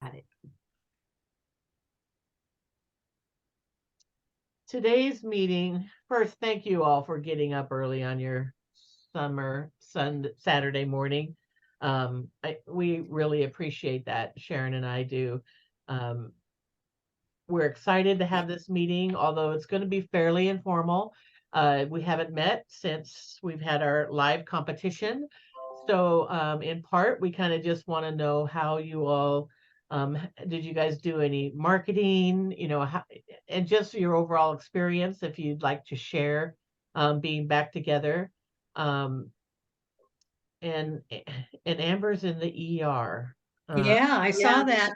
Got it. Today's meeting, first, thank you all for getting up early on your Saturday morning. We really appreciate that. Sharon and I do. We're excited to have this meeting, although it's going to be fairly informal. We haven't met since we've had our live competition. So in part, we kind of just want to know how you all, did you guys do any marketing, and just your overall experience, if you'd like to share being back together. And Amber's in the ER. Yeah, I saw that.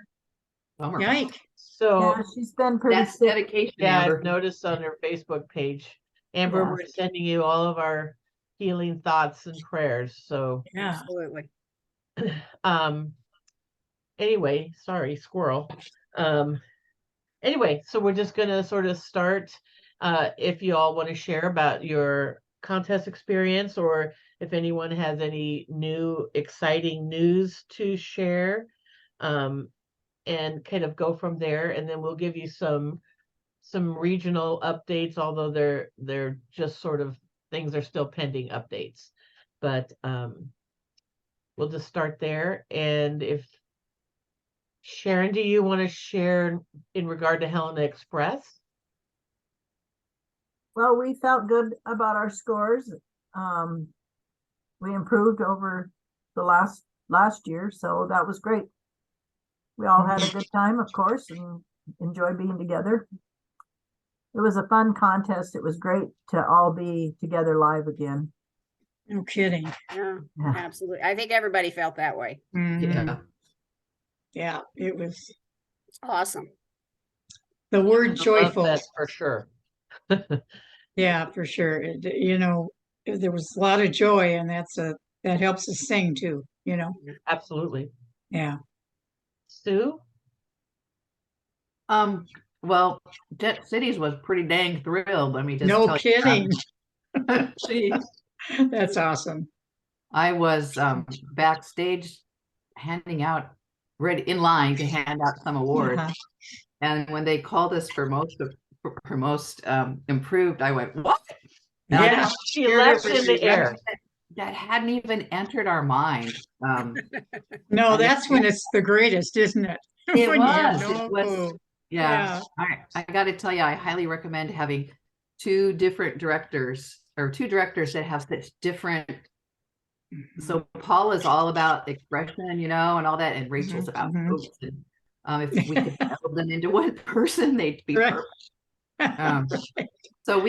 Bummer. Yike. So Yeah, she's been pretty That's sick. dedication, yeah, Amber. I've noticed on her Facebook page. Amber, Yeah. we're sending you all of our healing thoughts and prayers. So Yeah. Absolutely. anyway, sorry, squirrel. Anyway, so we're just gonna sort of start. If you all want to share about your contest experience, or if anyone has any new exciting news to share, and kind of go from there, and then we'll give you some regional updates, although they're just sort of, things are still pending updates. But we'll just start there. And if Sharon, do you want to share in regard to Helena Express? Well, we felt good about our scores. We improved over the last year, so that was great. We all had a good time, of course, and enjoyed being together. It was a fun contest. It was great to all be together live again. No kidding. Yeah, Yeah. absolutely. I think everybody felt that way. Mhm. Yeah. Yeah, it was It's awesome. the word I love joyful. that for sure. Yeah, for sure. There was a lot of joy, and that helps us sing too, Absolutely. Yeah. Sue? Well, Jet Cities was pretty dang thrilled. Let me just No tell kidding. you. She, That's awesome. I was backstage handing out, ready in line to hand out some awards. Uh-huh. And when they called us for most improved, I went, what? And I Yeah. just She shared left it with in the you. air. That hadn't even entered our mind. No, And that's when it's the greatest, isn't it? It When you have was. no It was. clue. Yeah. I got to tell you, I highly recommend having two directors that have such different. So Paul is all about expression, and all that, and Rachel's about Mhm. moves. And if we could meld them into one person, they'd be Right. perfect. So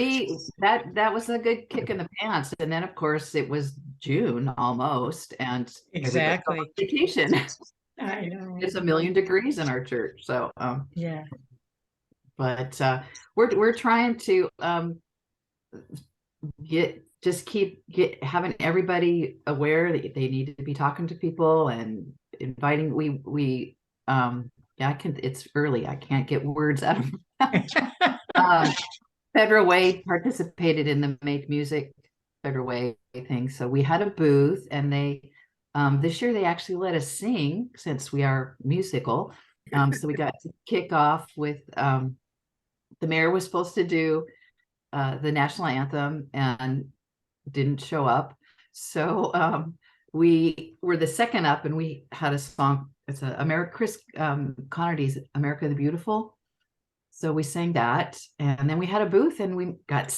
that was a good kick in the pants. And then of course it was June almost, and Exactly. everybody's on vacation. I know. It's 1,000,000 degrees in our church. So Yeah. but we're trying to keep having everybody aware that they need to be talking to people and inviting. We it's early, I can't get words out of Federal Way participated in the Make Music Federal Way thing, so we had a booth, and they this year they actually let us sing, since we are musical. So we got to kick off with the mayor was supposed to do the national anthem and didn't show up. So we were the second up, and we had a song. It's Chris Connerty's America the Beautiful. So we sang that, and then we had a booth, and we had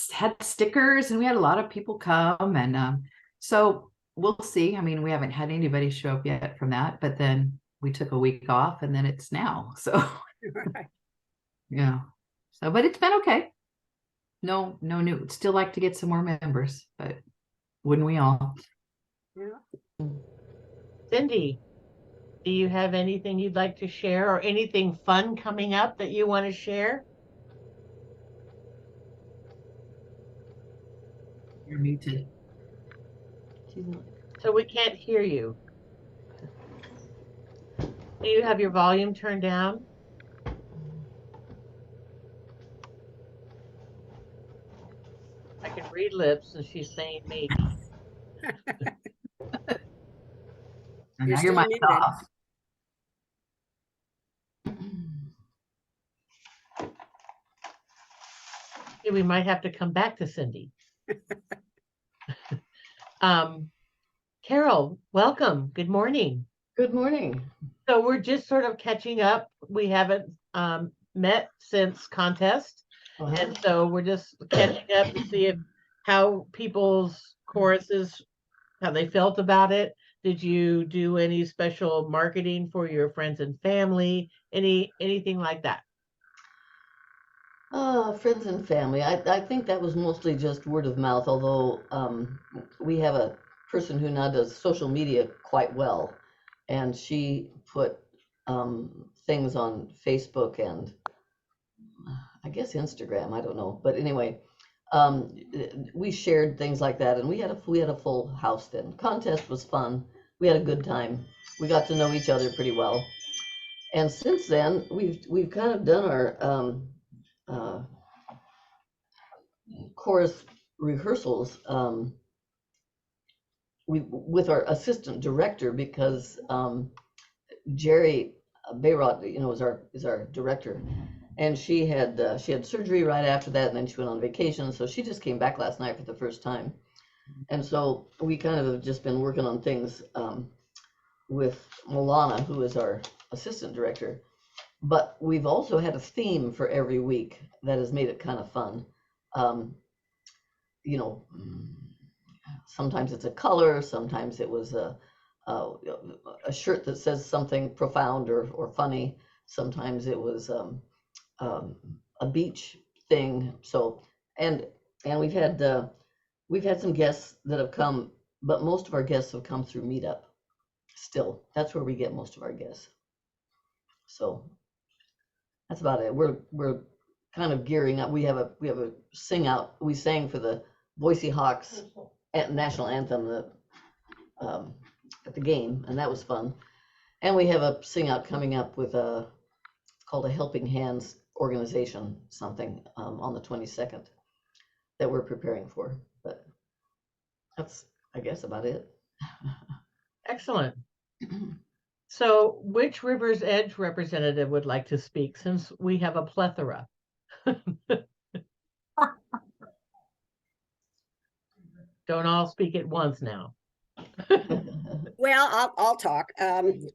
stickers, and we had a lot of people come. And so we'll see. I mean, we haven't had anybody show up yet from that, but then we took a week off, and then it's now. So Right. yeah. So, but it's been okay. No new. Still like to get some more members, but wouldn't we all? Yeah. Cindy, do you have anything you'd like to share, or anything fun coming up that you want to share? You're muted. So we can't hear you. Do you have your volume turned down? I can read lips, and she's saying maybe. And You're now your still mic's muted. off. We might have to come back to Cindy. Carol, welcome. Good morning. Good morning. So we're just sort of catching up. We haven't met since contest. And so we're just catching up to see how people's choruses, how they felt about it. Did you do any special marketing for your friends and family? Anything like that? Friends and family. I think that was mostly just word of mouth, although we have a person who now does social media quite well, and she put things on Facebook and I guess Instagram, I don't know. But anyway, we shared things like that, and we had a full house then. Contest was fun. We had a good time. We got to know each other pretty well. And since then, we've kind of done our chorus rehearsals with our assistant director, because Jerry Bayrott, is our director, and she had surgery right after that, and then she went on vacation, so she just came back last night for the first time, and so we kind of have just been working on things with Milana, who is our assistant director. But we've also had a theme for every week that has made it kind of fun. Sometimes it's a color, sometimes it was a shirt that says something profound or funny. Sometimes it was a beach thing. So and we've had some guests that have come, but most of our guests have come through Meetup. Still, that's where we get most of our guests. So that's about it. We're kind of gearing up. We have a sing out. We sang for the Boise Hawks national anthem at the game, and that was fun. And we have a sing out coming up with it's called a Helping Hands organization, something on the 22nd that we're preparing for. But that's, I guess, about it. Excellent. So which River's Edge representative would like to speak, since we have a plethora? Don't all speak at once now. Well, I'll talk.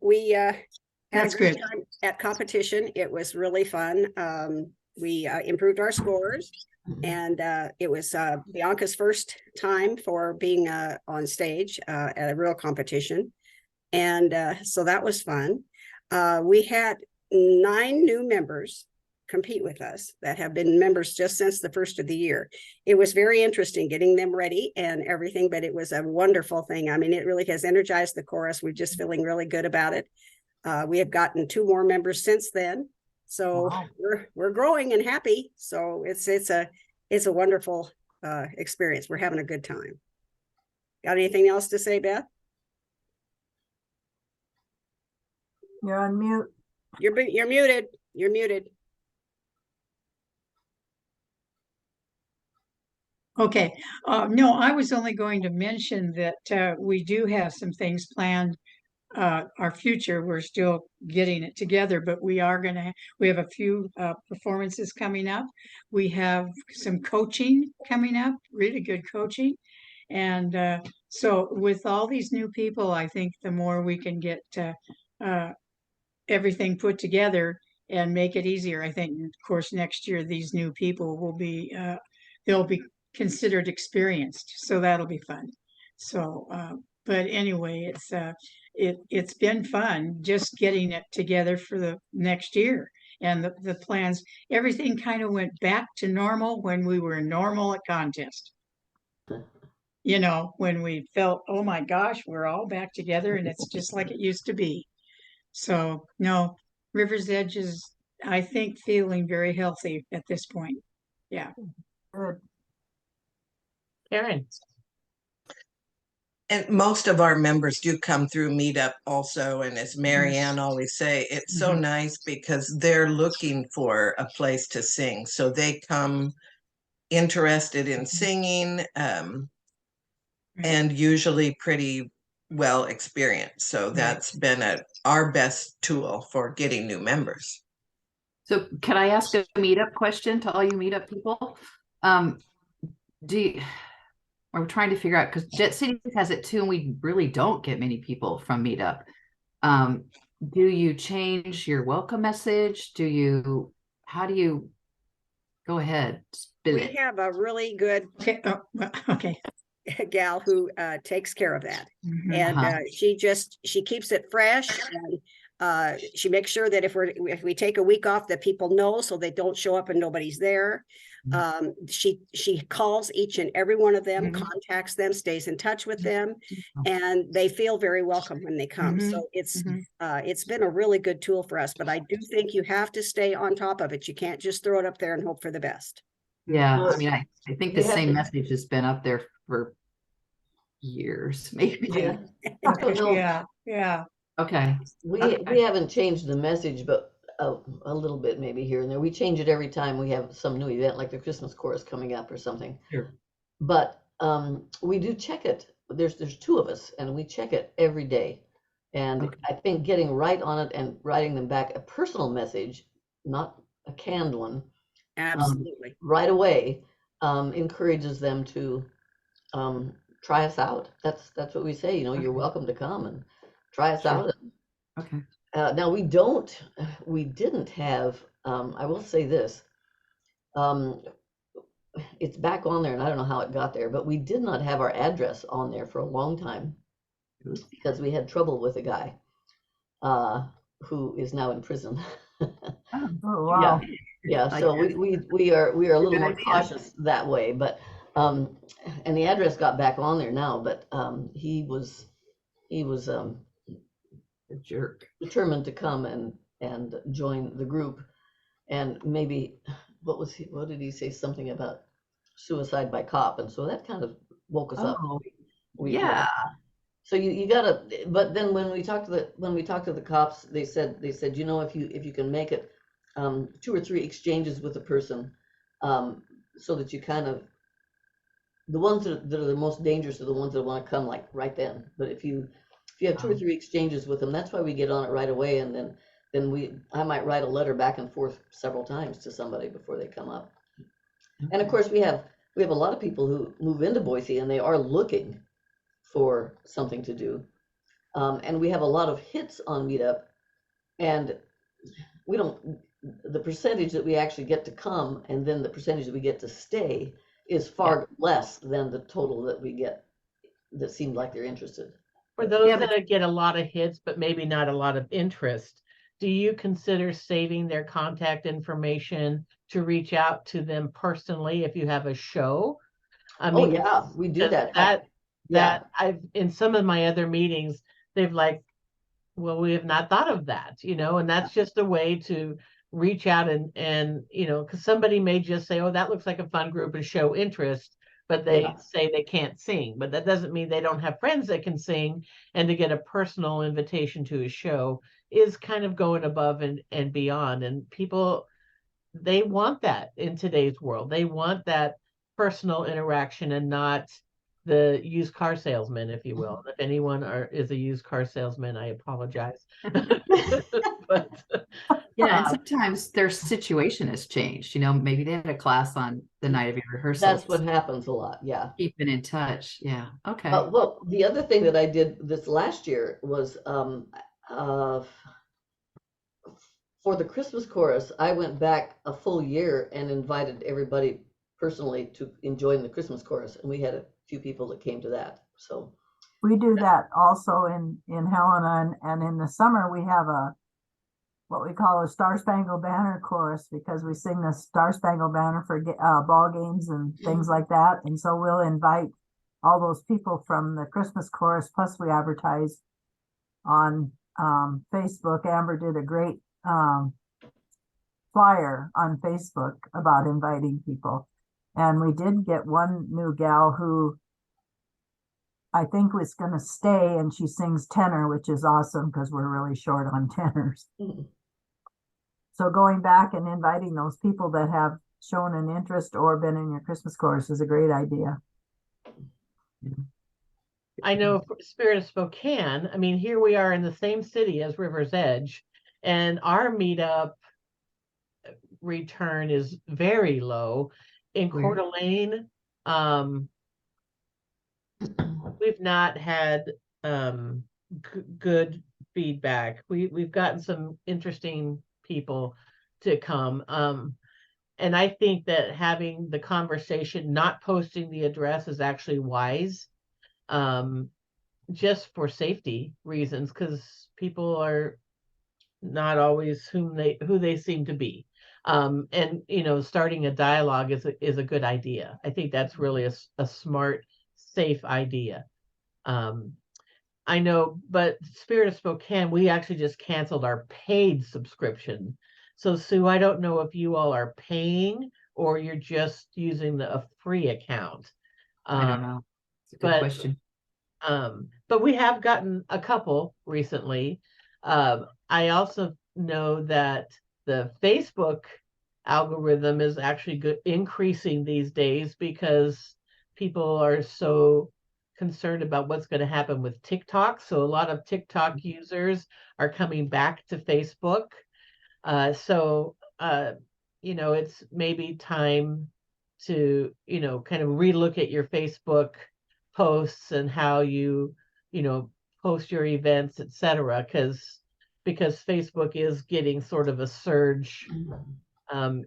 We had a That's great good. time at competition. It was really fun. We improved our scores, and it was Bianca's first time for being on stage at a real competition. And so that was fun. We had 9 new members compete with us that have been members just since the first of the year. It was very interesting getting them ready and everything, but it was a wonderful thing. I mean, it really has energized the chorus. We're just feeling really good about it. We have gotten 2 more members since then. So Wow. we're growing and happy. So it's a wonderful experience. We're having a good time. Got anything else to say, Beth? You're on mute. You're muted. You're muted. Okay, no, I was only going to mention that we do have some things planned. Our future, we're still getting it together, but we have a few performances coming up. We have some coaching coming up, really good coaching. And so with all these new people, I think the more we can get everything put together and make it easier. I think, of course, next year, these new people will be, they'll be considered experienced, so that'll be fun. So, but anyway, it's been fun just getting it together for the next year, and the plans. Everything kind of went back to normal when we were normal at contest. When we felt, oh my gosh, we're all back together and it's just like it used to be. So no, River's Edge is, I think, feeling very healthy at this point. Yeah. Good. Karen. And most of our members do come through Meetup also. And as Marianne always say, it's so nice because they're looking for a place to sing. So they come interested in singing and usually pretty well experienced. So that's been our best tool for getting new members. So can I ask a meetup question to all you meetup people? Um, do you, I'm trying to figure out, because Jet City has it too, and we really don't get many people from Meetup. Um, do you change your welcome message? How do you go ahead, spin We it? have a really good Okay, oh, well, okay. gal who takes care of that. Mhm. And Uh-huh. she keeps it fresh, and she makes sure that if we take a week off, that people know, so they don't show up and nobody's there. She calls each and every one of them, Mhm. contacts them, stays in touch with them, and they feel very welcome when they come. Mhm. So Mhm. it's been a really good tool for us, but I do think you have to stay on top of it. You can't just throw it up there and hope for the best. Yeah, Well, I mean, I think the you have same to- message has been up there for years, maybe. Yeah. Okay, No, yeah. Okay. we Okay. haven't changed the message, but a little bit maybe here and there. We change it every time we have some new event, like the Christmas chorus coming up or something. Sure. But we do check it. There's two of us, and we check it every day. And Okay. I think getting right on it and writing them back a personal message, not a canned one, Absolutely. right away, encourages them to try us out. That's what we say. You know, you're Okay. welcome to come and try us Sure. out. Okay. Now we didn't have. I will say this. It's back on there, and I don't know how it got there, but we did not have our address on there for a long time Oops. because we had trouble with a guy who is now in prison. Oh, wow. Yeah. I So guess. we are a little Good more idea. cautious that way, but and the address got back on there now, but he was A jerk. determined to come and join the group, and maybe what did he say, something about suicide by cop, and so that kind of woke us up. Oh, We yeah. So you gotta, but then when we talked to the cops, they said, you know, if you can make it 2 or 3 exchanges with a person, so that you kind of, the ones that are the most dangerous are the ones that want to come like right then. But if you have 2 or 3 exchanges with them, that's why we get on it right away, and then I might write a letter back and forth several times to somebody before they come up. And of course we have a lot of people who move into Boise and they are looking for something to do. And we have a lot of hits on Meetup, and the percentage that we actually get to come and then the percentage that we get to stay is far less than the total that we get that seemed like they're interested. For those Yeah, but- that get a lot of hits, but maybe not a lot of interest, do you consider saving their contact information to reach out to them personally if you have a show? I Oh mean, yeah, we do that. that Yeah. I've, in some of my other meetings, they've like, well, we have not thought of that, you know, and that's just a way to reach out and, you know, because somebody may just say, oh, that looks like a fun group and show interest, but they Yeah. say they can't sing. But that doesn't mean they don't have friends that can sing, and to get a personal invitation to a show is kind of going above and beyond. And people, they want that in today's world. They want that personal interaction and not the used car salesman, if you will. If anyone is a used car salesman, I apologize. But Yeah, and sometimes their situation has changed. You know, maybe they had a class on the night of your rehearsal. That's what happens a lot. Yeah. Keeping in touch. Yeah. Okay. Well, the other thing that I did this last year was for the Christmas chorus, I went back a full year and invited everybody personally to join the Christmas chorus, and we had a few people that came to that. So We do that also in Helena, and in the summer we have what we call a Star Spangled Banner chorus, because we sing the Star Spangled Banner for ball games and things like that. And so we'll invite all those people from the Christmas chorus, plus we advertise on Facebook. Amber did a great flyer on Facebook about inviting people. And we did get one new gal who I think was going to stay, and she sings tenor, which is awesome because we're really short on tenors. Mhm. So going back and inviting those people that have shown an interest or been in your Christmas chorus is a great idea. I know Spirit of Spokane, I mean, here we are in the same city as River's Edge, and our meetup return is very low. in Coeur Weird. d'Alene, we've not had good feedback. We've gotten some interesting people to come. And I think that having the conversation, not posting the address, is actually wise, just for safety reasons, because people are not always who they seem to be. And starting a dialogue is a good idea. I think that's really a smart, safe idea. I know, but Spirit of Spokane, we actually just canceled our paid subscription. So Sue, I don't know if you all are paying or you're just using a free account. I don't know. It's a good but- question. But we have gotten a couple recently. I also know that the Facebook algorithm is actually increasing these days because people are so concerned about what's going to happen with TikTok. So a lot of TikTok users are coming back to Facebook. It's maybe time to, kind of relook at your Facebook posts and how you post your events, etc. Because Facebook is getting sort of a surge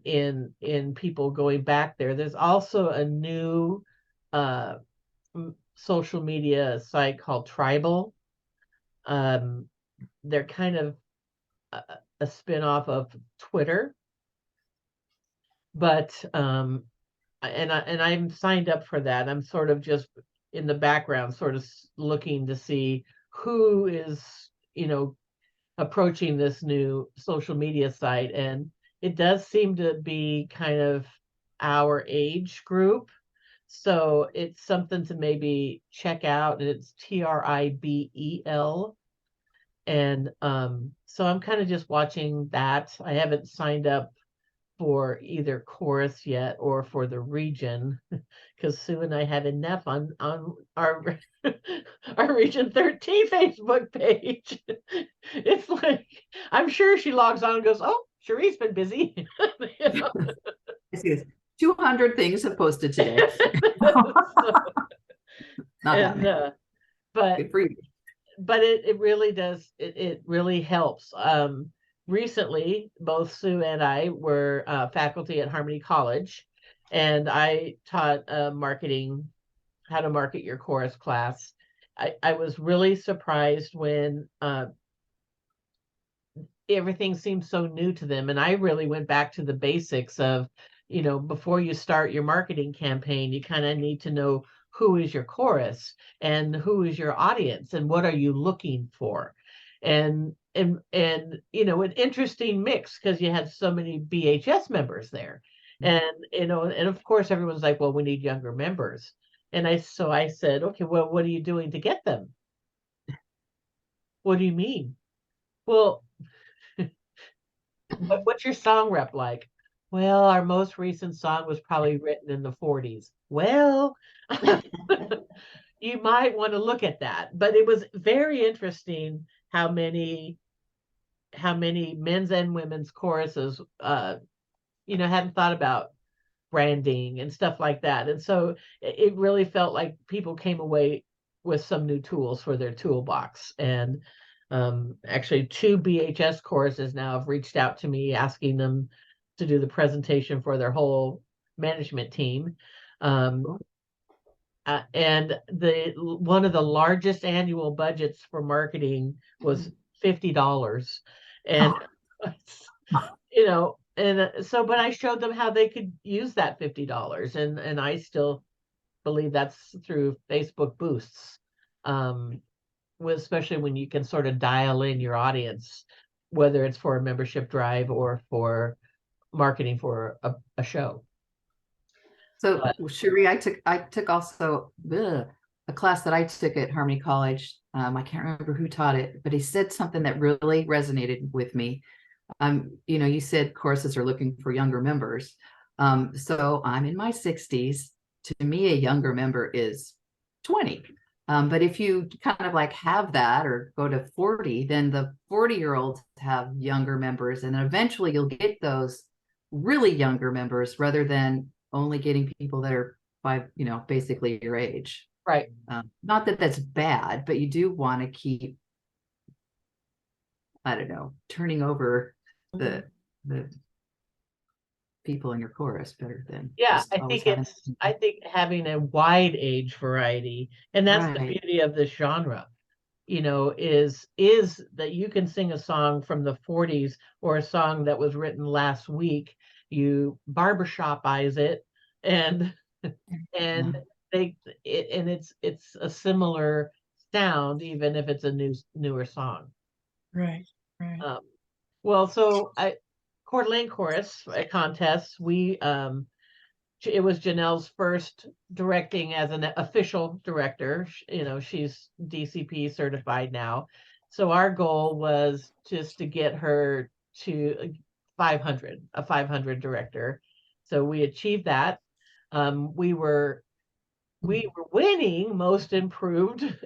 in people going back there. There's also a new social media site called Tribal. They're kind of a spin-off of Twitter, but and I'm signed up for that. I'm sort of just in the background, sort of looking to see who is, approaching this new social media site. And it does seem to be kind of our age group. So it's something to maybe check out. And it's Tribel. And so I'm kind of just watching that. I haven't signed up for either Chorus yet or for the region, because Sue and I had enough on our our Region 13 Facebook page. It's like, I'm sure she logs on and goes, "Oh, Cherie's been busy." I see this. 200 things have posted today. Not that many. But Good for you. but it really does, it really helps. Recently, both Sue and I were faculty at Harmony College, and I taught marketing, how to market your chorus class. I was really surprised when everything seemed so new to them. And I really went back to the basics of, before you start your marketing campaign, you kind of need to know who is your chorus and who is your audience and what are you looking for. And an interesting mix, because you had so many BHS members there. And and of course everyone's like, well, we need younger members. And I said, okay, well, what are you doing to get them? What do you mean? Well, what's your song rep like? Well, our most recent song was probably written in the 40s. Well, you might want to look at that. But it was very interesting how many men's and women's choruses hadn't thought about branding and stuff like that. And so it really felt like people came away with some new tools for their toolbox. And actually 2 BHS choruses now have reached out to me asking them to do the presentation for their whole management team. And one of the largest annual budgets for marketing was $50. And but I showed them how they could use that $50, and I still believe that's through Facebook boosts, especially when you can sort of dial in your audience, whether it's for a membership drive or for marketing for a show. So Cherie, I took also a class that I took at Harmony College. I can't remember who taught it, but he said something that really resonated with me. You said choruses are looking for younger members. So I'm in my 60s. To me, a younger member is 20. But if you kind of like have that or go to 40, then the 40-year-olds have younger members, and eventually you'll get those really younger members rather than only getting people that are basically your age. Right. Not that that's bad, but you do want to keep, I don't know, turning over the people in your chorus better than Yeah, just always I think having a wide age variety, and that's the Right. beauty of this genre, is that you can sing a song from the 40s or a song that was written last week. You barbershopize it, and and it's a similar sound, even if it's a newer song. Right, right. Well, so Coeur d'Alene Chorus contest, it was Janelle's first directing as an official director. She's DCP certified now. So our goal was just to get her to a 500 director. So we achieved that. We were winning most improved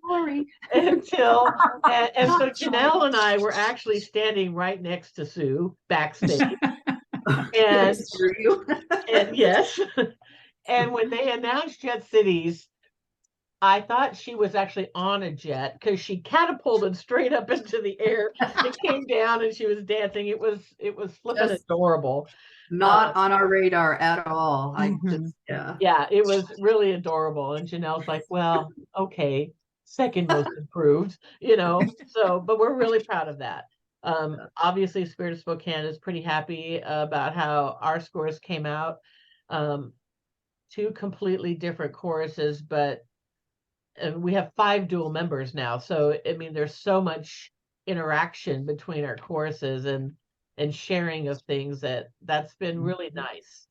Sorry. until and so Janelle and I were actually standing right next to Sue backstage. And Screw you. and yes, and when they announced Jet Cities, I thought she was actually on a jet because she catapulted straight up into the air. It came down and she was dancing. It was flipping Just adorable. Not on our radar at all. Mhm. Yeah, it was really adorable. And Janelle's like, well, okay, second most improved, So, but we're really proud of that. Obviously, Spirit of Spokane is pretty happy about how our scores came out. Two completely different choruses, but we have 5 dual members now. So, I mean, there's so much interaction between our choruses and sharing of things that's been really nice.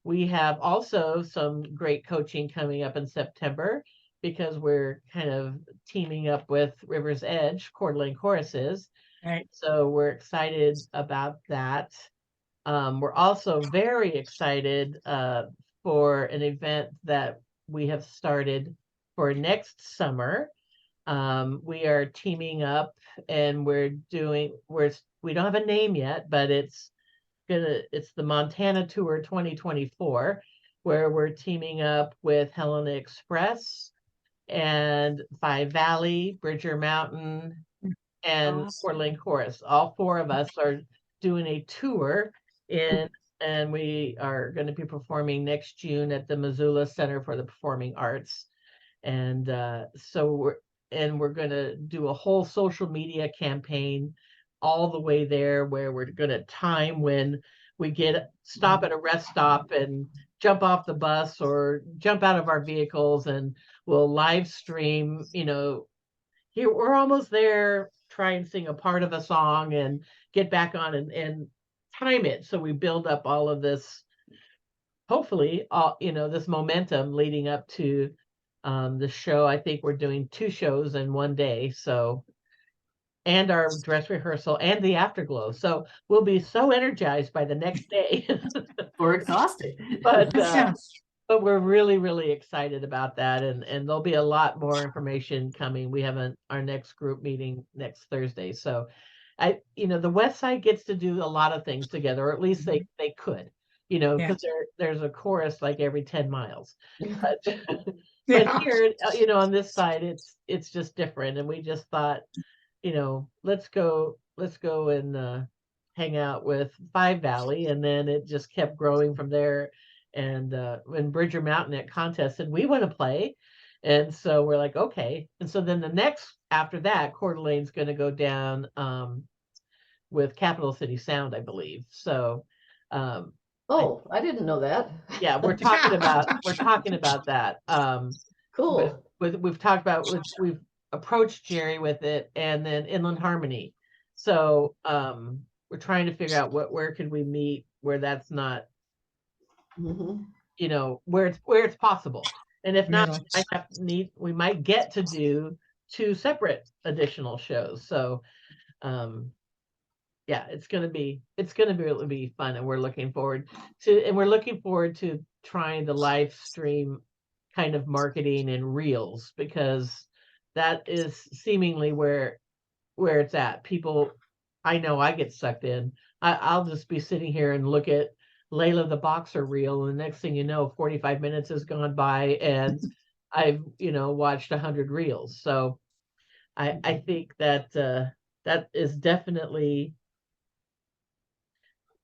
We have also some great coaching coming up in September because we're kind of teaming up with River's Edge, Coeur d'Alene Choruses. Right. So we're excited about that. We're also very excited for an event that we have started for next summer. We are teaming up and we don't have a name yet, but it's the Montana Tour 2024, where we're teaming up with Helena Express and Five Valley, Bridger Mountain, and Coeur d'Alene Chorus. All 4 of us are doing a tour and we are going to be performing next June at the Missoula Center for the Performing Arts. And so we're going to do a whole social media campaign all the way there, where we're going to time when we stop at a rest stop and jump off the bus or jump out of our vehicles, and we'll live stream, here we're almost there, try and sing a part of a song and get back on and time it. So we build up all of this, hopefully, this momentum leading up to the show. I think we're doing 2 shows in one day. So, and our dress rehearsal and the afterglow. So we'll be so energized by the next day. Or exhausted. But But we're really, really excited about that. And there'll be a lot more information coming. We have our next group meeting next Thursday. So the West Side gets to do a lot of things together, or at least they could, because there's a chorus like every 10 miles. But, but here, on this side, it's just different. And we just thought, let's go and hang out with Five Valley. And then it just kept growing from there. And when Bridger Mountain at contest said, we want to play. And so we're like, okay. And so then after that, Coeur d'Alene's going to go down with Capital City Sound, I believe. So I didn't know that. Yeah, we're talking about that. Cool. We've approached Jerry with it, and then Inland Harmony. So we're trying to figure out where could we meet where that's not, where it's possible. And if not, we might get to do 2 separate additional shows. So yeah, it's gonna be really fun, and we're looking forward to trying the live stream kind of marketing and reels, because that is seemingly where it's at. People I know I get sucked in. I'll just be sitting here and look at Layla the Boxer reel, and the next thing you know, 45 minutes has gone by and I've, watched 100 reels. So I think that that is definitely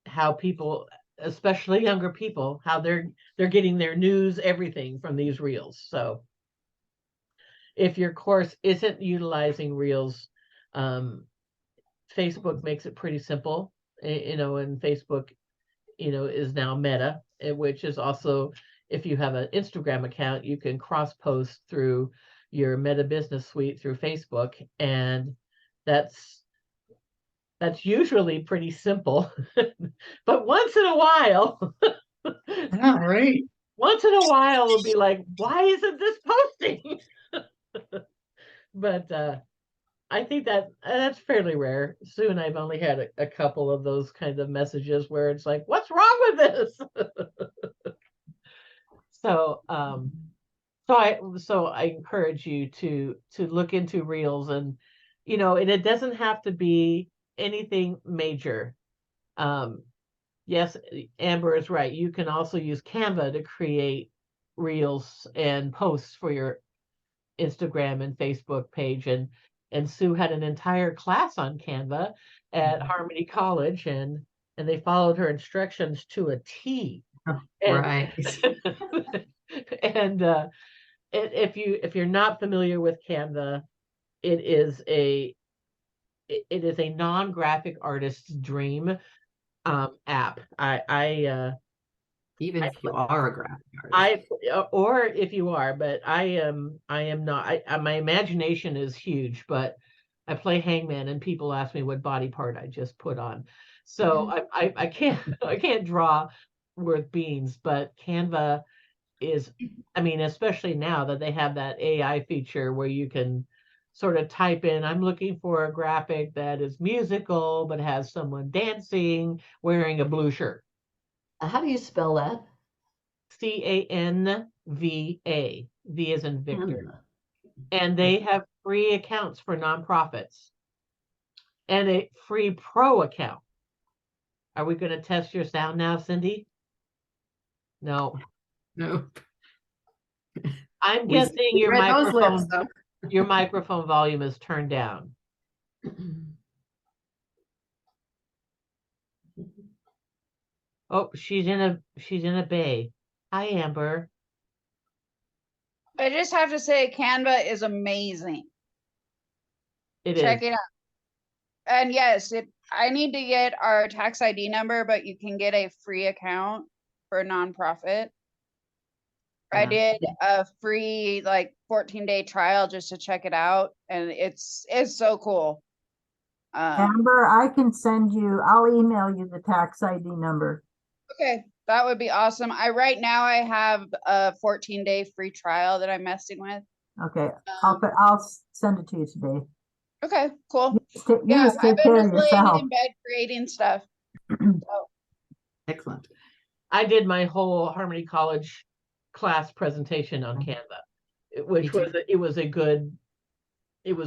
how people, especially younger people, how they're getting their news, everything from these reels. So if your course isn't utilizing reels, Facebook makes it pretty simple, and Facebook, is now Meta, which is also, if you have an Instagram account, you can cross post through your Meta Business Suite through Facebook, and that's usually pretty simple. But once in a while, All right. once in a while, it'll be like, why isn't this posting? But I think that's fairly rare. Soon I've only had a couple of those kind of messages where it's like, what's wrong with this? So I encourage you to look into reels, and and it doesn't have to be anything major. Yes, Amber is right. You can also use Canva to create reels and posts for your Instagram and Facebook page, and Sue had an entire class on Canva at Harmony College, and they followed her instructions to a T. And, Right. and if you're not familiar with Canva, it is a non-graphic artist's dream app. Even if you are a graphic artist. Or if you are, but I am not. My imagination is huge, but I play hangman, and people ask me what body part I just put on. So I can't draw worth beans, but Canva is, especially now that they have that AI feature where you can sort of type in, I'm looking for a graphic that is musical but has someone dancing wearing a blue shirt. How do you spell that? Canva. V as in Victor. Canva. And they have free accounts for nonprofits and a free pro account. Are we going to test your sound now, Cindy? No. No. I'm We- guessing we your read those microphone lips, though. your microphone volume is turned down. Oh, she's in a bay. Hi, Amber. I just have to say Canva is amazing. Check it out. And yes, I need to get our tax ID number, but you can get a free account for a nonprofit. I did a free 14-day trial just to check it out, and it's so cool. Amber, I can send you, I'll email you the tax ID number. Okay, that would be awesome. Right now I have a 14-day free trial that I'm messing with. Okay, I'll send it to you today. Okay, cool. You Yeah, just I've take been care just of laying yourself. in bed creating stuff. Excellent. I did my whole Harmony College class presentation on Canva, which was it was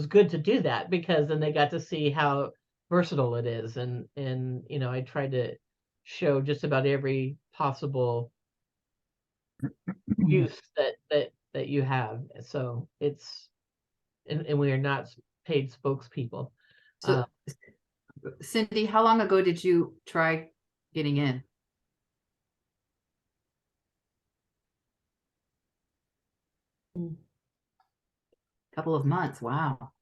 good to do that, because then they got to see how versatile it is, and I tried to show just about every possible use that you have. So it's and we are not paid spokespeople. So, Cindy, how long ago did you try getting in? Couple of months. Wow.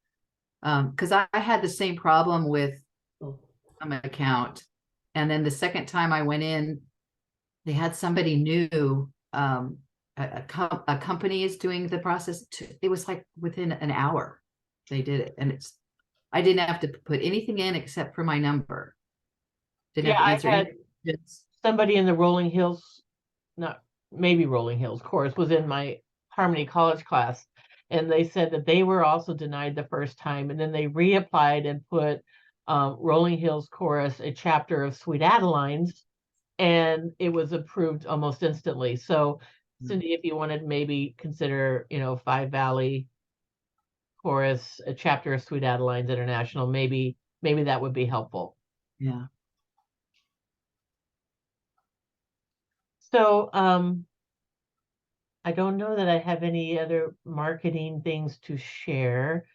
Because I had the same problem with my account, and then the second time I went in, they had somebody new. A company is doing the process. It was like within an hour they did it, and I didn't have to put anything in except for my number. Didn't have to answer I had any. somebody in the Rolling Hills, not maybe Rolling Hills course, was in my Harmony College class, and they said that they were also denied the first time, and then they reapplied and put Rolling Hills Chorus, a chapter of Sweet Adelines, and it was approved almost instantly. So Cindy, if you wanted, maybe consider, Five Valley Chorus, a chapter of Sweet Adelines International, maybe maybe that would be helpful. Yeah. So, I don't know that I have any other marketing things to share.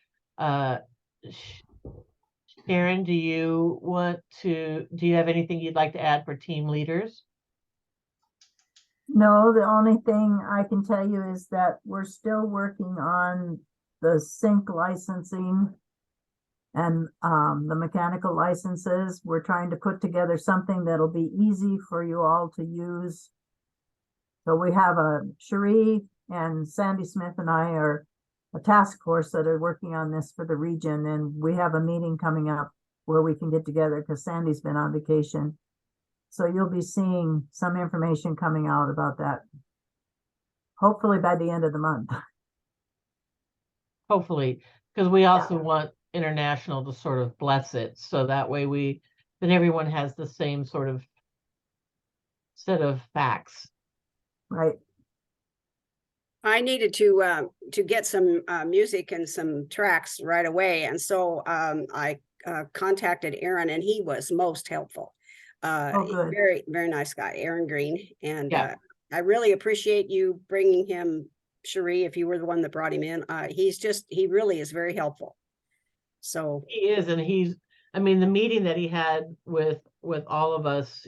Sharon, do you have anything you'd like to add for team leaders? No, the only thing I can tell you is that we're still working on the sync licensing and the mechanical licenses. We're trying to put together something that'll be easy for you all to use. So we have Cherie and Sandy Smith and I are a task force that are working on this for the region, and we have a meeting coming up where we can get together because Sandy's been on vacation. So you'll be seeing some information coming out about that, hopefully by the end of the month. Hopefully, because we also want international to sort of bless it, so that way then everyone has the same sort of set of facts. Right. I needed to get some music and some tracks right away, and so I contacted Aaron, and he was most helpful. Good. Very, very nice guy, Aaron Green, and Yeah. I really appreciate you bringing him, Cherie, if you were the one that brought him in. He really is very helpful. So He is, and I mean, the meeting that he had with all of us,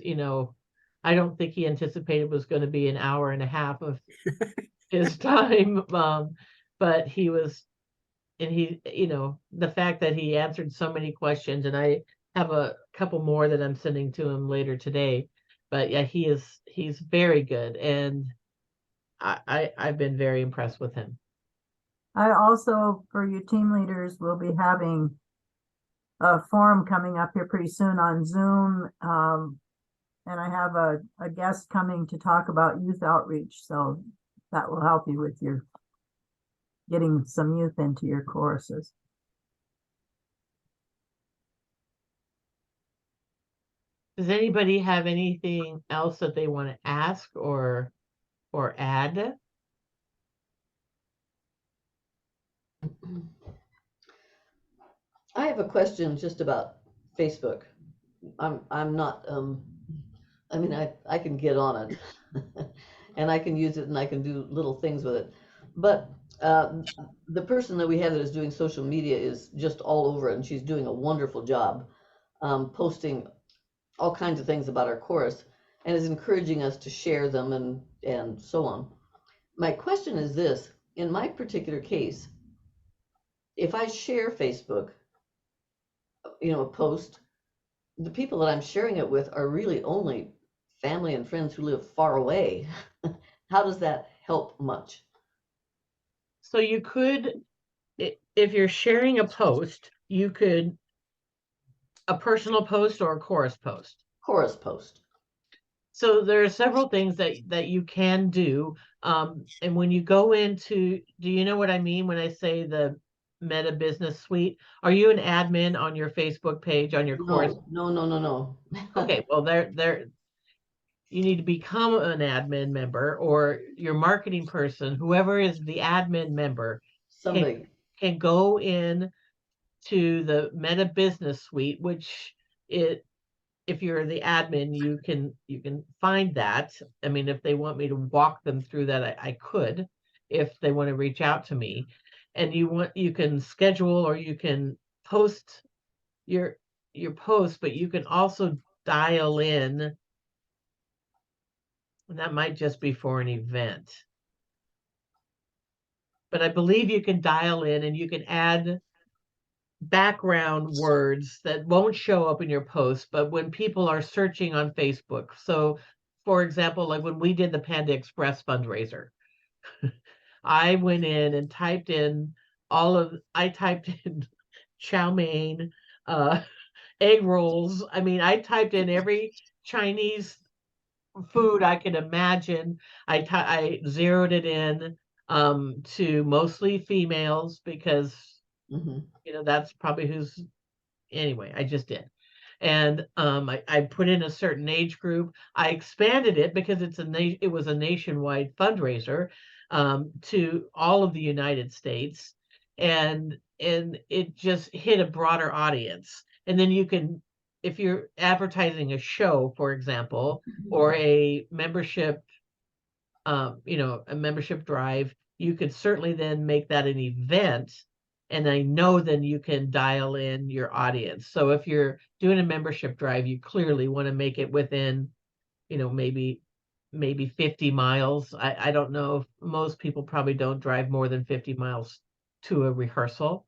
I don't think he anticipated was going to be an hour and a half of his time. But he was, and the fact that he answered so many questions, and I have a couple more that I'm sending to him later today. But yeah, he's very good, and I've been very impressed with him. I also, for your team leaders, will be having a forum coming up here pretty soon on Zoom. And I have a guest coming to talk about youth outreach. So that will help you with your getting some youth into your courses. Does anybody have anything else that they want to ask or add? I have a question just about Facebook. I'm not I mean I can get on it and I can use it and I can do little things with it. But the person that we have that is doing social media is just all over it, and she's doing a wonderful job posting all kinds of things about our course and is encouraging us to share them and so on. My question is this: in my particular case, if I share Facebook, a post, the people that I'm sharing it with are really only family and friends who live far away. How does that help much? So you could, if you're sharing a post, you could a personal post or a chorus post. Chorus post. So there are several things that you can do. And when you go into, do you know what I mean when I say the Meta Business Suite? Are you an admin on your Facebook page, on your course? No. Okay, well, you need to become an admin member, or your marketing person, whoever is the admin member, Somebody can go in to the Meta Business Suite, which if you're the admin, you can find that. I mean, if they want me to walk them through that, I could, if they want to reach out to me. And you can schedule, or you can post your post, but you can also dial in, and that might just be for an event. But I believe you can dial in and you can add background words that won't show up in your post, but when people are searching on Facebook. So, for example, like when we did the Panda Express fundraiser, I went in and typed in chow mein, egg rolls. I mean, I typed in every Chinese food I could imagine. I zeroed it in to mostly females because that's probably anyway, I just did. And I put in a certain age group. I expanded it because it was a nationwide fundraiser to all of the United States, and it just hit a broader audience. And then you can, if you're advertising a show, for example, or a membership, you know, a membership drive, you could certainly then make that an event. And I know then you can dial in your audience. So if you're doing a membership drive, you clearly want to make it within, you know, maybe 50 miles. I don't know if most people probably don't drive more than 50 miles to a rehearsal.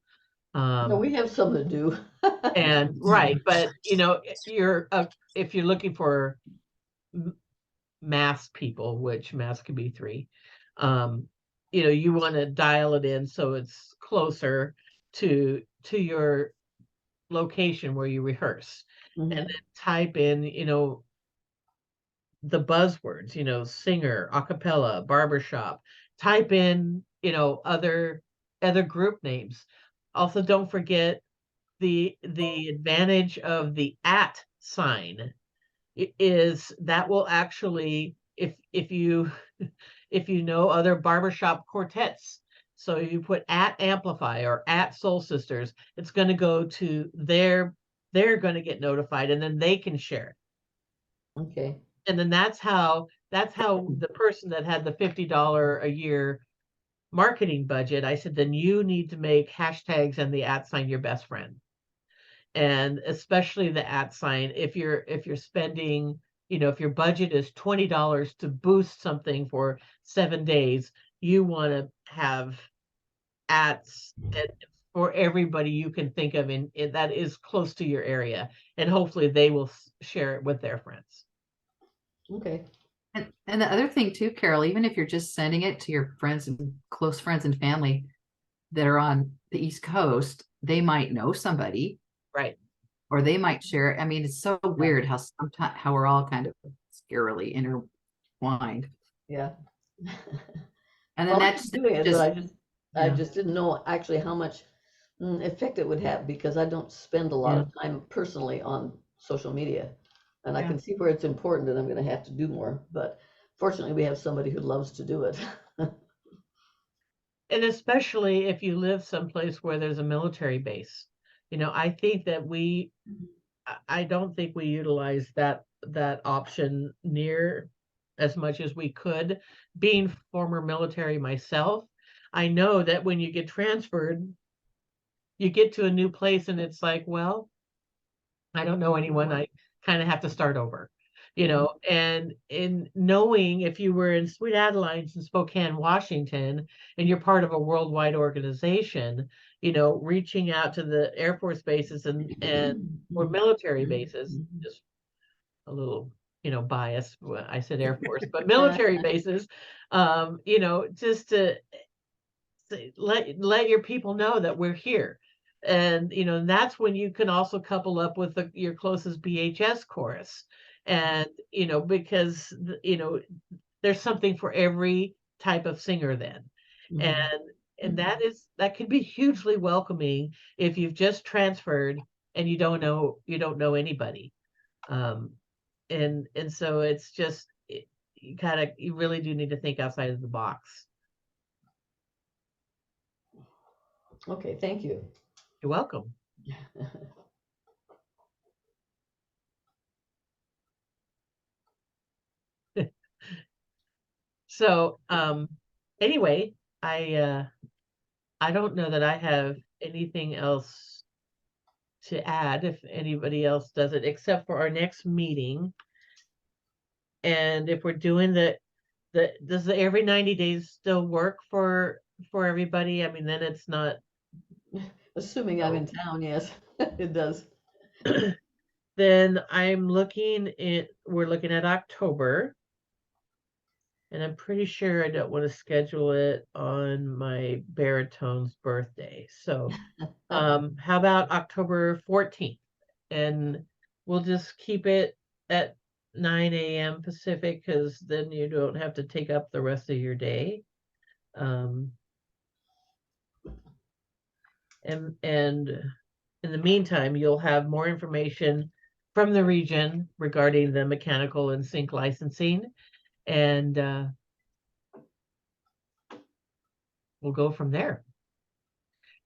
No, we have some that do. And right, but you know, if you're looking for mass people, which mass could be 3, you know, you want to dial it in so it's closer to your location where you rehearse. Mhm. And then type in, you know, the buzzwords, you know, singer, a cappella, barbershop. Type in, you know, other group names. Also, don't forget the advantage of the @ sign is that will actually, if you if you know other barbershop quartets, so you put @ Amplify or @ Soul Sisters, it's going to go to they're going to get notified, and then they can share it. Okay. And then that's how the person that had the $50 a year marketing budget, I said, then you need to make hashtags and the @ sign your best friend. And especially the @ sign, if you're spending, you know, if your budget is $20 to boost something for 7 days, you want to have ats for everybody you can think of in that is close to your area, and hopefully they will share it with their friends. Okay. And the other thing too, Carol, even if you're just sending it to your friends and close friends and family that are on the East Coast, they might know somebody, Right. or they might share it. I mean, it's so weird how sometimes how we're all kind of scarily intertwined. Yeah. And Well, then I'm that's doing it, just, but I yeah. just didn't know actually how much effect it would have, because I don't spend a lot of time personally on social media, and I Yeah. can see where it's important, and I'm going to have to do more. But fortunately, we have somebody who loves to do it. And especially if you live someplace where there's a military base, you know, I think that I don't think we utilize that option near as much as we could. Being former military myself, I know that when you get transferred, you get to a new place and it's like, well, I don't know anyone. I kind of have to start over, you know. And in knowing, if you were in Sweet Adelines in Spokane, Washington, and you're part of a worldwide organization, you know, reaching out to the Air Force bases and or military bases, just a little, you know, biased. I said Air Force, but military bases, you know, just to let your people know that we're here. And you know, that's when you can also couple up with your closest BHS chorus. And you know, because you know, there's something for every type of singer then. And that can be hugely welcoming if you've just transferred and you don't know anybody. And so it's just you really do need to think outside of the box. Okay, thank you. You're welcome. So anyway, I don't know that I have anything else to add, if anybody else does it, except for our next meeting. And if we're doing does the every 90 days still work for everybody? I mean, then it's not. Assuming I'm in town, yes, it does. Then we're looking at October. And I'm pretty sure I don't want to schedule it on my baritone's birthday. So how about October 14th? And we'll just keep it at 9 a.m. Pacific, because then you don't have to take up the rest of your day. And in the meantime, you'll have more information from the region regarding the mechanical and sync licensing. And we'll go from there.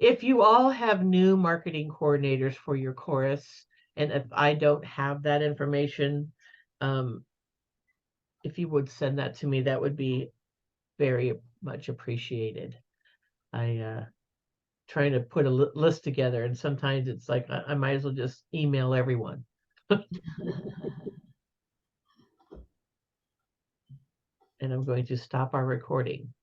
if you all have new marketing coordinators for your chorus, and if I don't have that information, if you would send that to me, that would be very much appreciated. I trying to put a list together, and sometimes it's like I might as well just email everyone. And I'm going to stop our recording.